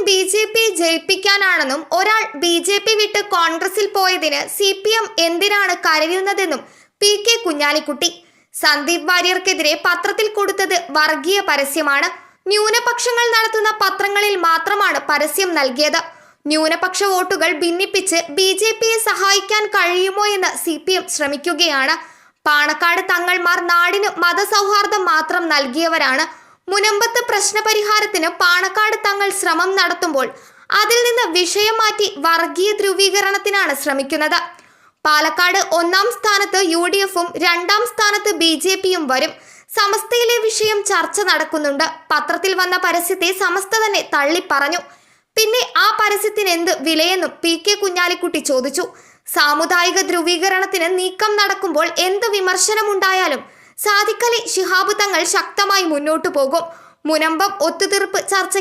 BJP ജയിപ്പിക്കാനാണെന്നും ഒരാൾ BJP വിട്ട് കോൺഗ്രസിൽ പോയതിന് സി.പി.എം എന്തിനാണ് കരയുന്നതെന്നും പി.കെ. കുഞ്ഞാലിക്കുട്ടി. സന്ദീപ് വാര്യർക്കെതിരെ പത്രത്തിൽ കൊടുത്തത് വർഗീയ പരസ്യമാണ്. ന്യൂനപക്ഷങ്ങൾ നടത്തുന്ന പത്രങ്ങളിൽ മാത്രമാണ് പരസ്യം നൽകിയത്. ന്യൂനപക്ഷ വോട്ടുകൾ ഭിന്നിപ്പിച്ച് ബി.ജെ.പിയെ സഹായിക്കാൻ കഴിയുമോ എന്ന് സി.പി.എം ശ്രമിക്കുകയാണ്. പാണക്കാട് തങ്ങൾമാർ നാടിന് മതസൗഹാർദ്ദം മാത്രം നൽകിയവരാണ്. മുനമ്പത്ത് പ്രശ്നപരിഹാരത്തിന് പാണക്കാട് തങ്ങൾ ശ്രമം നടത്തുമ്പോൾ അതിൽ നിന്ന് വിഷയം മാറ്റി വർഗീയ ധ്രുവീകരണത്തിനാണ് ശ്രമിക്കുന്നത്. പാലക്കാട് 1-ാം സ്ഥാനത്ത് UDFും 2-ാം സ്ഥാനത്ത് ബി.ജെ.പിയും വരും. സമസ്തയിലെ വിഷയം ചർച്ച നടക്കുന്നുണ്ട്. പത്രത്തിൽ വന്ന പരസ്യത്തെ സമസ്ത തന്നെ തള്ളിപ്പറഞ്ഞു. പിന്നെ ആ പരസ്യത്തിന് എന്ത് വിലയെന്നും പി.കെ. കുഞ്ഞാലിക്കുട്ടി ചോദിച്ചു. സാമുദായിക ധ്രുവീകരണത്തിന് നീക്കം നടക്കുമ്പോൾ എന്ത് വിമർശനമുണ്ടായാലും സാദിഖലി ശിഹാബ് തങ്ങൾ ശക്തമായി മുന്നോട്ടു പോകും. മുനമ്പം ഒത്തുതീർപ്പ് ചർച്ച